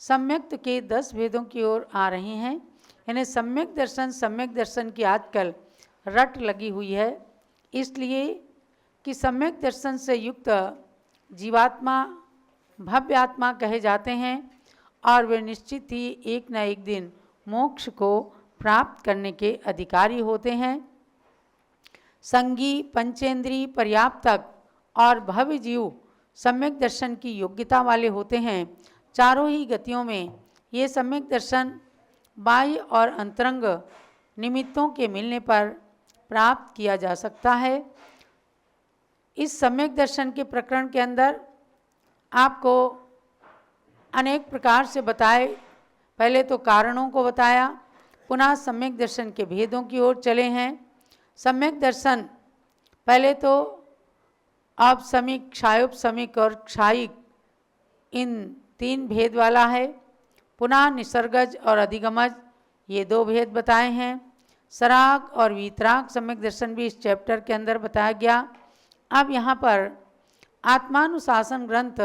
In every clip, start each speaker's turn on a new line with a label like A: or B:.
A: सम्यक्त के 10 भेदों की ओर आ रहे हैं। यानी सम्यक दर्शन की आजकल रट लगी हुई है, इसलिए कि सम्यक दर्शन से युक्त जीवात्मा भव्य आत्मा कहे जाते हैं और वे निश्चित ही एक न एक दिन मोक्ष को प्राप्त करने के अधिकारी होते हैं। संगी, पंचेंद्री, पर्याप्तक और भव्य जीव सम्यक दर्शन की योग्यता वाले होते हैं। चारों ही गतियों में ये सम्यक दर्शन बाह्य और अंतरंग निमित्तों के मिलने पर प्राप्त किया जा सकता है। इस सम्यक दर्शन के प्रकरण के अंदर आपको अनेक प्रकार से बताए, पहले तो कारणों को बताया, पुनः सम्यक दर्शन के भेदों की ओर चले हैं। सम्यक दर्शन पहले तो औपसमिक, क्षायोपसमिक और क्षायिक, इन 3 भेद वाला है। पुनः निसर्गज और अधिगमज, ये 2 भेद बताए हैं। सराग और वीतराग सम्यक दर्शन भी इस चैप्टर के अंदर बताया गया। अब यहाँ पर आत्मानुशासन ग्रंथ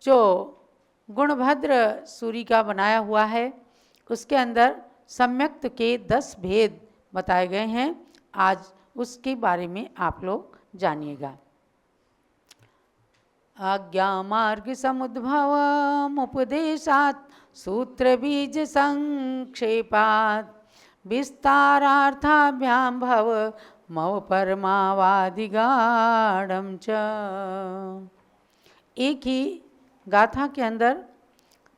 A: जो गुणभद्र सूरी का बनाया हुआ है, उसके अंदर सम्यक्त के 10 भेद बताए गए हैं। आज उसके बारे में आप लोग जानिएगा। आज्ञा मार्ग समुद्भवम् उपदेशात् सूत्र बीज संक्षेपात् विस्तारार्थाभ्याम भव मव परमावादिगाढ़ं च। एक ही गाथा के अंदर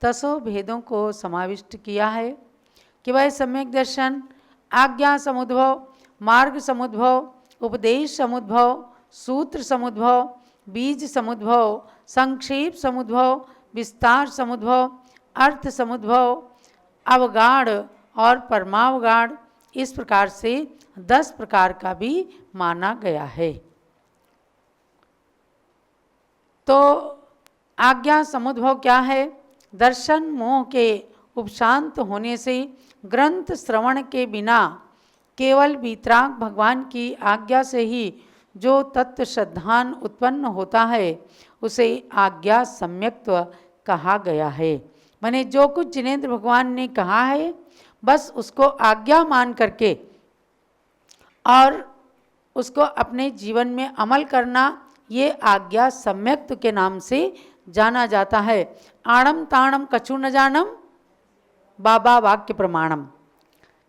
A: 10 भेदों को समाविष्ट किया है कि वह सम्यक दर्शन आज्ञा समुद्भव, मार्ग समुद्भव, उपदेश समुद्भव, सूत्र समुद्भव, बीज समुद्भव, संक्षेप समुद्भव, विस्तार समुद्भव, अर्थ समुद्भव, अवगाढ़ और परमावगाढ़, इस प्रकार से 10 प्रकार का भी माना गया है। तो आज्ञा समुद्भव क्या है? दर्शन मोह के उपशांत होने से ग्रंथ श्रवण के बिना केवल वीतराग भगवान की आज्ञा से ही जो तत्व श्रद्धान उत्पन्न होता है उसे आज्ञा सम्यक्त्व कहा गया है। माने जो कुछ जिनेंद्र भगवान ने कहा है बस उसको आज्ञा मान करके और उसको अपने जीवन में अमल करना, ये आज्ञा सम्यक्त्व के नाम से जाना जाता है। आणम ताणम कछु न जानम बाबा वाक्य प्रमाणम,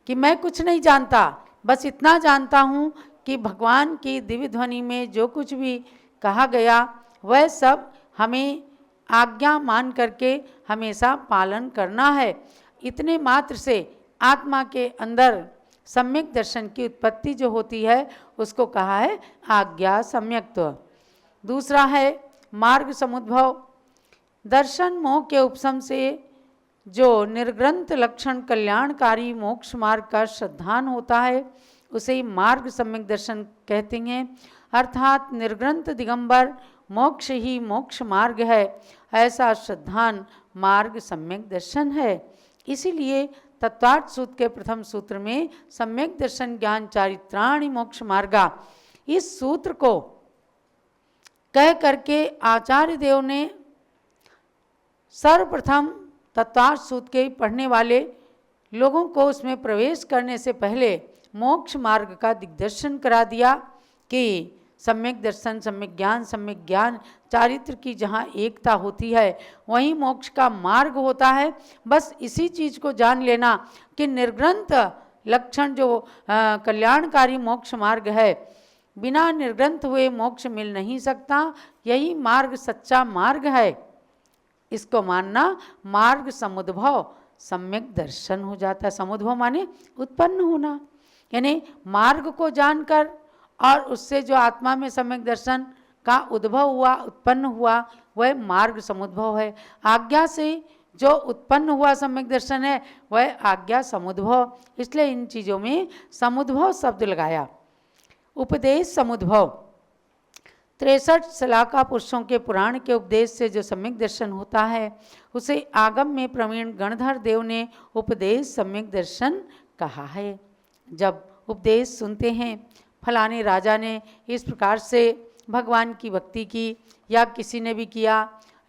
A: कि मैं कुछ नहीं जानता, बस इतना जानता हूँ कि भगवान की दिव्य ध्वनि में जो कुछ भी कहा गया वह सब हमें आज्ञा मान करके हमेशा पालन करना है। इतने मात्र से आत्मा के अंदर सम्यक दर्शन की उत्पत्ति जो होती है उसको कहा है आज्ञा सम्यक्त्व। दूसरा है मार्ग समुद्भव। दर्शन मोह के उपशम से जो निर्ग्रंथ लक्षण कल्याणकारी मोक्ष मार्ग का श्रद्धान होता है उसे मार्ग सम्यक दर्शन कहते हैं। अर्थात निर्ग्रंथ दिगंबर मोक्ष ही मोक्ष मार्ग है, ऐसा श्रद्धान मार्ग सम्यक दर्शन है। इसीलिए तत्वार्थ सूत्र के प्रथम सूत्र में सम्यक दर्शन ज्ञान चारित्राणि मोक्ष मार्गा, इस सूत्र को कह करके आचार्य देव ने सर्वप्रथम तत्वार्थ सूत्र के पढ़ने वाले लोगों को उसमें प्रवेश करने से पहले मोक्ष मार्ग का दिग्दर्शन करा दिया कि सम्यक दर्शन, सम्यक ज्ञान चारित्र की जहाँ एकता होती है वहीं मोक्ष का मार्ग होता है। बस इसी चीज़ को जान लेना कि निर्ग्रंथ लक्षण जो कल्याणकारी मोक्ष मार्ग है, बिना निर्ग्रंथ हुए मोक्ष मिल नहीं सकता, यही मार्ग सच्चा मार्ग है। इसको मानना मार्ग समुद्भव सम्यक दर्शन हो जाता है। समुद्भव माने उत्पन्न होना, यानी मार्ग को जानकर और उससे जो आत्मा में सम्यक दर्शन का उद्भव हुआ, उत्पन्न हुआ, वह मार्ग समुद्भव है। आज्ञा से जो उत्पन्न हुआ सम्यक दर्शन है वह आज्ञा समुद्भव, इसलिए इन चीज़ों में समुद्भव शब्द लगाया। उपदेश समुद्भव 63 सलाका पुरुषों के पुराण के उपदेश से जो सम्यक दर्शन होता है उसे आगम में प्रवीण गणधर देव ने उपदेश सम्यक दर्शन कहा है। जब उपदेश सुनते हैं फलाने राजा ने इस प्रकार से भगवान की भक्ति की या किसी ने भी किया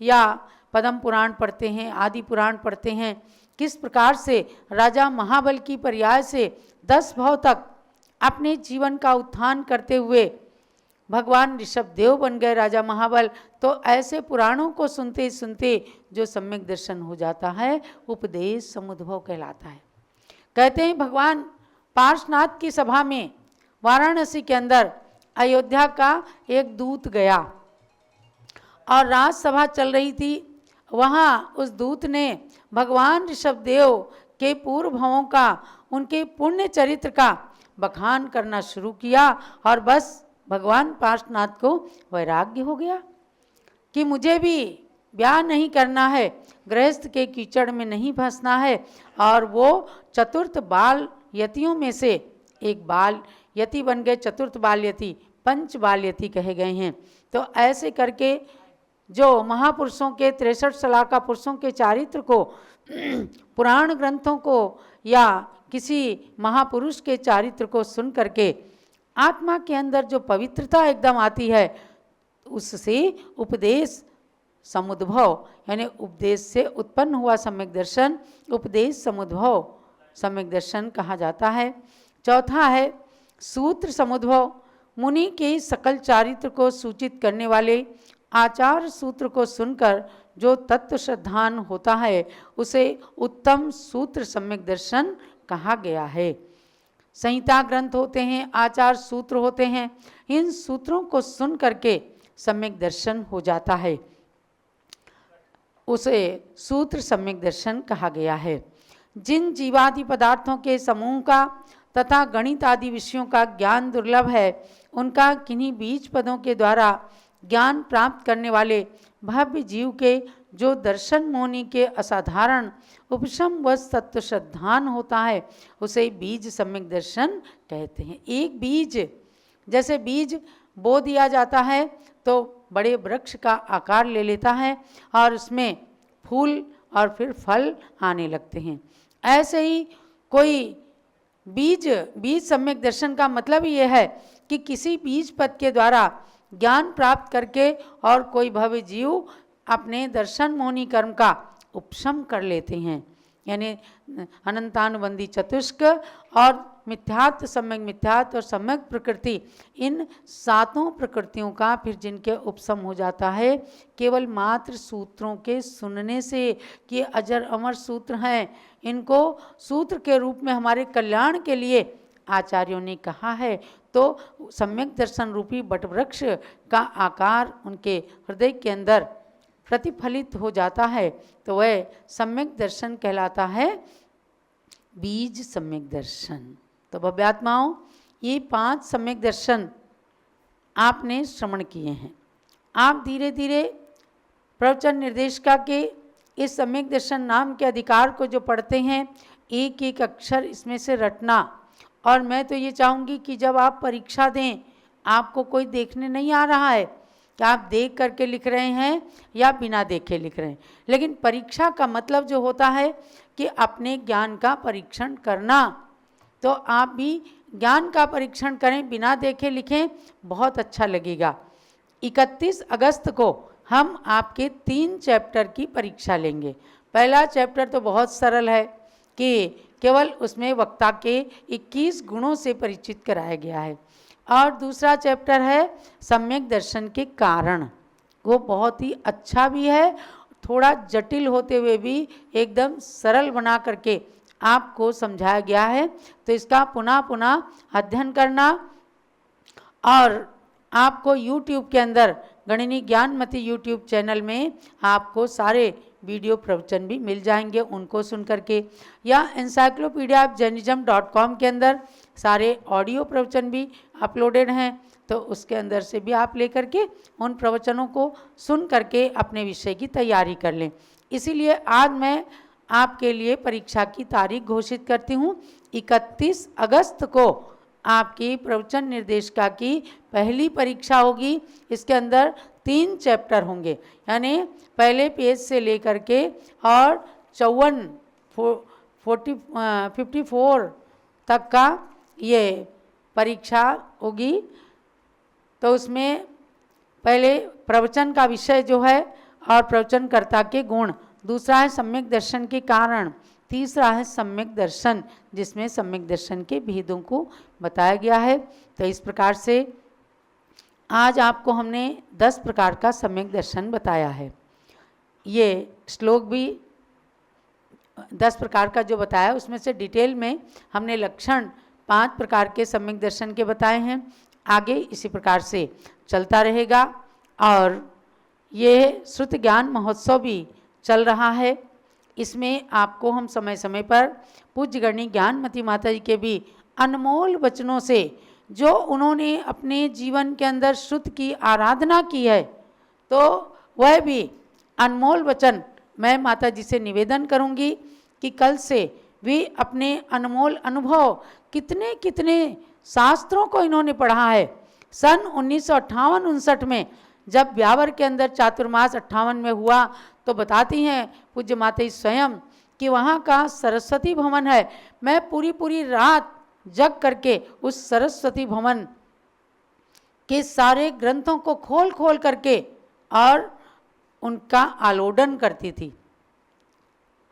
A: या पद्म पुराण पढ़ते हैं, आदि पुराण पढ़ते हैं, किस प्रकार से राजा महाबल की पर्याय से 10 भव तक अपने जीवन का उत्थान करते हुए भगवान ऋषभदेव बन गए राजा महाबल। तो ऐसे पुराणों को सुनते सुनते जो सम्यक दर्शन हो जाता है, उपदेश समुद्भव कहलाता है। कहते हैं भगवान पार्श्वनाथ की सभा में वाराणसी के अंदर अयोध्या का एक दूत गया और राजसभा चल रही थी। वहाँ उस दूत ने भगवान ऋषभदेव के पूर्व भवों का, उनके पुण्य चरित्र का बखान करना शुरू किया और बस भगवान पार्श्वनाथ को वैराग्य हो गया कि मुझे भी ब्याह नहीं करना है, गृहस्थ के कीचड़ में नहीं फंसना है। और वो चतुर्थ बाल यतियों में से एक बाल यति बन गए, चतुर्थ बाल यति, पंच बाल यति कहे गए हैं। तो ऐसे करके जो महापुरुषों के 63 सलाह का पुरुषों के चारित्र को, पुराण ग्रंथों को या किसी महापुरुष के चारित्र को सुन करके आत्मा के अंदर जो पवित्रता एकदम आती है, उससे उपदेश समुद्भव, यानी उपदेश से उत्पन्न हुआ सम्यक दर्शन उपदेश समुद्भव सम्यक दर्शन कहा जाता है। चौथा है सूत्र समुद्भव। मुनि के सकल चारित्र को सूचित करने वाले आचार सूत्र को सुनकर जो तत्व श्रद्धान होता है, उसे उत्तम सूत्र सम्यक दर्शन कहा गया है। संहिता ग्रंथ होते हैं, आचार सूत्र होते हैं, इन सूत्रों को सुन करके सम्यक दर्शन हो जाता है, उसे सूत्र सम्यक दर्शन कहा गया है। जिन जीवादि पदार्थों के समूह का तथा गणित आदि विषयों का ज्ञान दुर्लभ है, उनका किन्हीं बीज पदों के द्वारा ज्ञान प्राप्त करने वाले भव्य जीव के जो दर्शन मोनि के असाधारण उपशम व तत्व श्रद्धान होता है, उसे बीज सम्यक दर्शन कहते हैं। एक बीज, जैसे बीज बो दिया जाता है तो बड़े वृक्ष का आकार ले लेता है और उसमें फूल और फिर फल आने लगते हैं। ऐसे ही कोई बीज सम्यक दर्शन का मतलब ये है कि किसी बीज पद के द्वारा ज्ञान प्राप्त करके और कोई भव्य जीव अपने दर्शन मोनि कर्म का उपशम कर लेते हैं, यानी अनंतानुबंधी चतुष्क और मिथ्यात्व, सम्यक मिथ्यात्व और सम्यक प्रकृति, इन सातों प्रकृतियों का फिर जिनके उपशम हो जाता है केवल मात्र सूत्रों के सुनने से कि अजर अमर सूत्र हैं, इनको सूत्र के रूप में हमारे कल्याण के लिए आचार्यों ने कहा है। तो सम्यक दर्शन रूपी बटवृक्ष का आकार उनके हृदय के अंदर प्रतिफलित हो जाता है, तो वह सम्यक दर्शन कहलाता है, बीज सम्यक दर्शन। तो भव्यात्माओं, ये 5 सम्यक दर्शन आपने श्रवण किए हैं। आप धीरे धीरे प्रवचन निर्देशिका के इस सम्यक दर्शन नाम के अधिकार को जो पढ़ते हैं, एक एक अक्षर इसमें से रटना। और मैं तो ये चाहूँगी कि जब आप परीक्षा दें, आपको कोई देखने नहीं आ रहा है कि आप देख करके लिख रहे हैं या बिना देखे लिख रहे हैं, लेकिन परीक्षा का मतलब जो होता है कि अपने ज्ञान का परीक्षण करना। तो आप भी ज्ञान का परीक्षण करें, बिना देखे लिखें, बहुत अच्छा लगेगा। 31 अगस्त को हम आपके 3 चैप्टर की परीक्षा लेंगे। पहला चैप्टर तो बहुत सरल है कि केवल उसमें वक्ता के 21 गुणों से परिचित कराया गया है, और दूसरा चैप्टर है सम्यक दर्शन के कारण। वो बहुत ही अच्छा भी है, थोड़ा जटिल होते हुए भी एकदम सरल बना करके आपको समझाया गया है। तो इसका पुनः पुनः अध्ययन करना, और आपको YouTube के अंदर गणिनी ज्ञानमती YouTube चैनल में आपको सारे वीडियो प्रवचन भी मिल जाएंगे, उनको सुन करके, या encyclopedia of jainism.com के अंदर सारे ऑडियो प्रवचन भी अपलोडेड हैं, तो उसके अंदर से भी आप लेकर के उन प्रवचनों को सुन करके अपने विषय की तैयारी कर लें। इसीलिए आज मैं आपके लिए परीक्षा की तारीख घोषित करती हूँ। 31 अगस्त को आपकी प्रवचन निर्देशिका की पहली परीक्षा होगी। इसके अंदर 3 चैप्टर होंगे, यानी पहले पेज से लेकर के और 54 तक का ये परीक्षा होगी। तो उसमें पहले प्रवचन का विषय जो है और प्रवचनकर्ता के गुण, दूसरा है सम्यक दर्शन के कारण, तीसरा है सम्यक दर्शन जिसमें सम्यक दर्शन के भेदों को बताया गया है। तो इस प्रकार से आज आपको हमने 10 प्रकार का सम्यक दर्शन बताया है। ये श्लोक भी 10 प्रकार का जो बताया उसमें से डिटेल में हमने लक्षण 5 प्रकार के सम्यक दर्शन के बताए हैं। आगे इसी प्रकार से चलता रहेगा और ये श्रुत ज्ञान महोत्सव भी चल रहा है। इसमें आपको हम समय समय पर पूज्य गणनी ज्ञानमती माता जी के भी अनमोल वचनों से जो उन्होंने अपने जीवन के अंदर श्रुत की आराधना की है, तो वह भी अनमोल वचन मैं माता जी से निवेदन करूंगी कि कल से वे अपने अनमोल अनुभव कितने कितने शास्त्रों को इन्होंने पढ़ा है। सन 1958-59 में जब ब्यावर के अंदर चातुर्मास 58 में हुआ तो बताती हैं पूज्य माता जी स्वयं कि वहाँ का सरस्वती भवन है। मैं पूरी पूरी रात जग करके उस सरस्वती भवन के सारे ग्रंथों को खोल खोल करके और उनका आलोडन करती थी।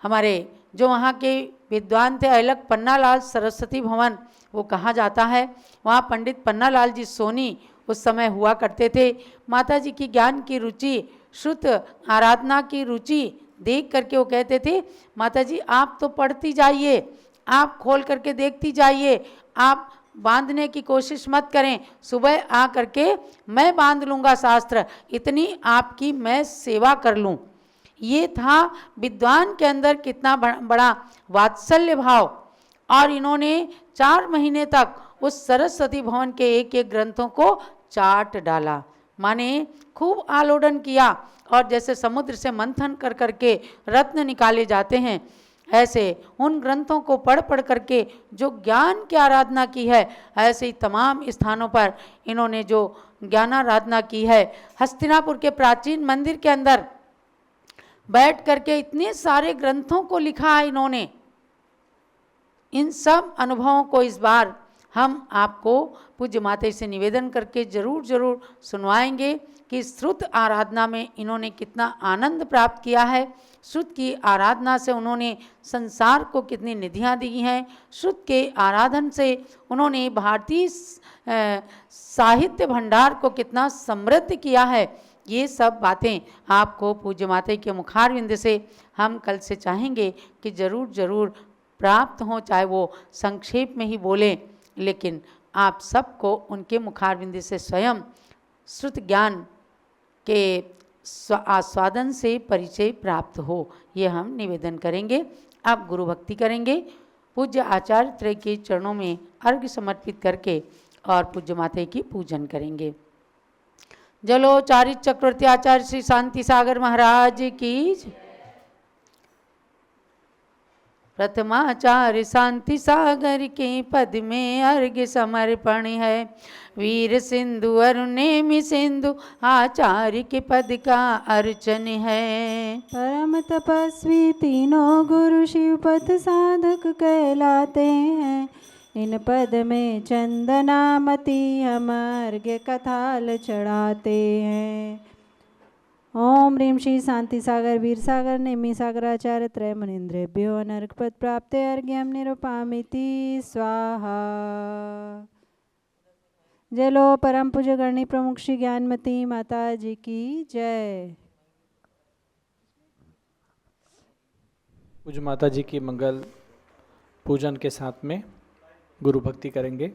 A: हमारे जो वहाँ के विद्वान थे अलग पन्नालाल सरस्वती भवन वो कहा जाता है, वहाँ पंडित पन्नालाल जी सोनी उस समय हुआ करते थे। माता जी की ज्ञान की रुचि, श्रुत आराधना की रुचि देख करके वो कहते थे माता जी आप तो पढ़ती जाइए, आप खोल करके देखती जाइए, आप बांधने की कोशिश मत करें, सुबह आ करके मैं बांध लूँगा शास्त्र, इतनी आपकी मैं सेवा कर लूँ। ये था विद्वान के अंदर कितना बड़ा वात्सल्य भाव। और इन्होंने 4 महीने तक उस सरस्वती भवन के एक एक ग्रंथों को चाट डाला, माने खूब आलोडन किया। और जैसे समुद्र से मंथन कर करके रत्न निकाले जाते हैं, ऐसे उन ग्रंथों को पढ़ पढ़ करके जो ज्ञान की आराधना की है, ऐसे ही तमाम स्थानों पर इन्होंने जो ज्ञानाराधना की है। हस्तिनापुर के प्राचीन मंदिर के अंदर बैठ करके इतने सारे ग्रंथों को लिखा है इन्होंने। इन सब अनुभवों को इस बार हम आपको पूज्य माता से निवेदन करके जरूर जरूर सुनवाएंगे कि श्रुत आराधना में इन्होंने कितना आनंद प्राप्त किया है। श्रुत की आराधना से उन्होंने संसार को कितनी निधियाँ दी हैं। श्रुत के आराधन से उन्होंने भारतीय साहित्य भंडार को कितना समृद्ध किया है। ये सब बातें आपको पूज्य माता के मुखारविंद से हम कल से चाहेंगे कि ज़रूर ज़रूर प्राप्त हों, चाहे वो संक्षेप में ही बोलें, लेकिन आप सबको उनके मुखारविंद से स्वयं श्रुत ज्ञान के आस्वादन से परिचय प्राप्त हो, ये हम निवेदन करेंगे। आप गुरु भक्ति करेंगे, पूज्य आचार्य त्रय के चरणों में अर्घ्य समर्पित करके और पूज्य माता की पूजन करेंगे। जलोचारित चक्रवर्ती आचार्य श्री शांति सागर महाराज की। प्रथमाचार्य शांति सागर के पद में अर्घ्य समर्पण है। वीर सिंधु अरुणेमि सिंधु आचार्य के पद का अर्चन है।
B: परम तपस्वी तीनों गुरु शिव पद साधक कहलाते हैं। इन पद में चंदनामती हम अर्घ्य कथाल चढ़ाते हैं। ओम ह्रीं श्री शांति सागर वीर सागर नेमि सागराचार्य त्रय मुनीन्द्रेभ्यो अनर्घ पद प्राप्ते अर्घ्यम निरूपामिति स्वाहा। जलो परम पूज्य गणनी प्रमुख श्री ज्ञानमती माता जी की जय।
C: पूज्य माता जी की मंगल पूजन के साथ में गुरु भक्ति करेंगे।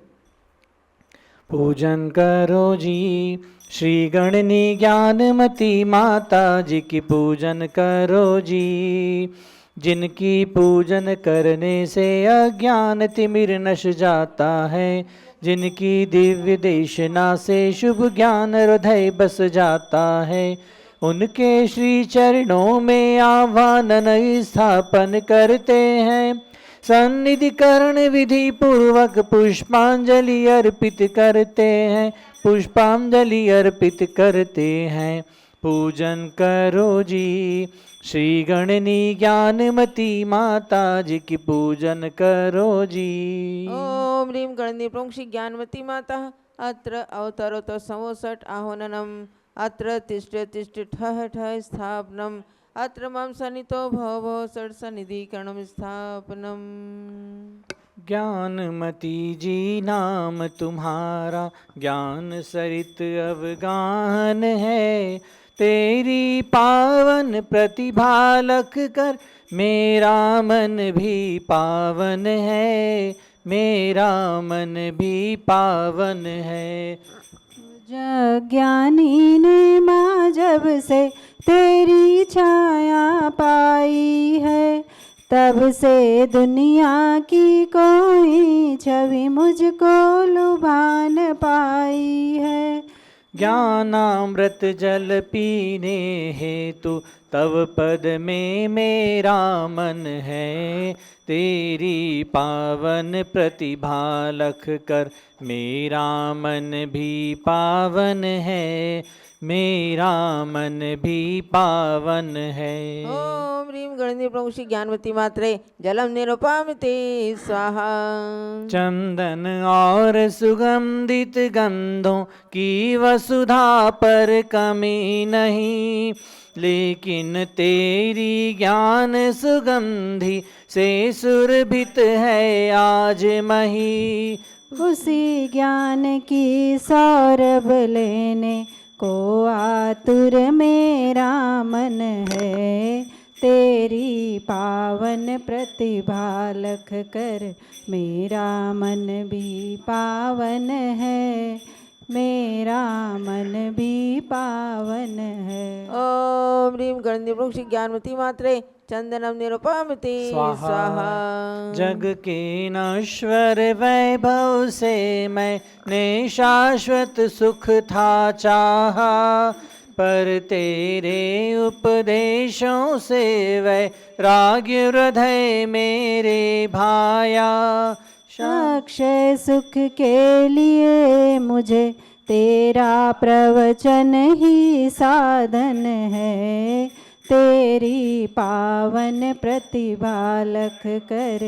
C: पूजन करो जी श्री गणनी ज्ञानमती माता जी की पूजन करो जी। जिनकी पूजन करने से अज्ञान तिमिर नश जाता है। जिनकी दिव्य देशना से शुभ ज्ञान हृदय बस जाता है। उनके श्री चरणों में आह्वान स्थापन करते हैं। सन्निधि करण विधि पूर्वक पुष्पांजलि अर्पित करते हैं। पुष्पांजलि अर्पित करते हैं। पूजन करो जी श्री गणनी ज्ञानमती माता जी की पूजन करो जी।
D: ओम ह्रीं गणनी प्रमुख श्री ज्ञानमती माता अत्र अवतरोत संवसट आह्वाननम अत्र तिष्ठ तिष्ठ ठः ठः स्थापनम् अत्र मम सनितो भव षट्सनिधिकरणं स्थापनम्।
C: ज्ञानमती जी नाम तुम्हारा ज्ञान सरित अवगाहन है, तेरी पावन प्रतिभा लख कर मेरा मन भी पावन है, मेरा मन भी पावन है।
B: ज्ञानी ने माँ जब से तेरी छाया पाई है, तब से दुनिया की कोई छवि मुझको लुभान पाई है।
C: ज्ञानामृत जल पीने हेतु तव पद में मेरा मन है, तेरी पावन प्रतिभा लख कर मेरा मन भी पावन है, मेरा मन भी पावन है।
D: ओम ह्रीं गणनी प्रभु श्री ज्ञानवती मात्रे जलम निरुपामिते स्वाहा।
C: चंदन और सुगंधित गंधों की वसुधा पर कमी नहीं, लेकिन तेरी ज्ञान सुगंधि से सुरभित है आज मही।
B: उसी ज्ञान की सौरभ लेने को आतुर मेरा मन है, तेरी पावन प्रतिभा लख कर मेरा मन भी पावन है, मेरा मन भी पावन है।
D: ओम ह्रीं गणनी प्रभु श्री ज्ञानवती मात्रे चंदनम निरुपामिते स्वाहा।
C: जग के नश्वर वैभव से मैंने शाश्वत सुख था चाहा, पर तेरे उपदेशों से वैराग्य हृदय मेरे भाया।
B: अक्षय सुख के लिए मुझे तेरा प्रवचन ही साधन है, तेरी पावन प्रतिभा लख कर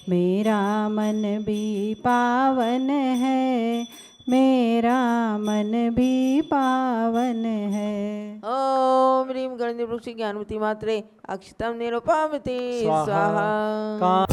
B: मेरा मन भी पावन है, मेरा मन भी पावन है।
D: ओम ह्रीं गणनी प्रभु श्री ज्ञानवती मात्रे अक्षतम निरुपामिते स्वाहा।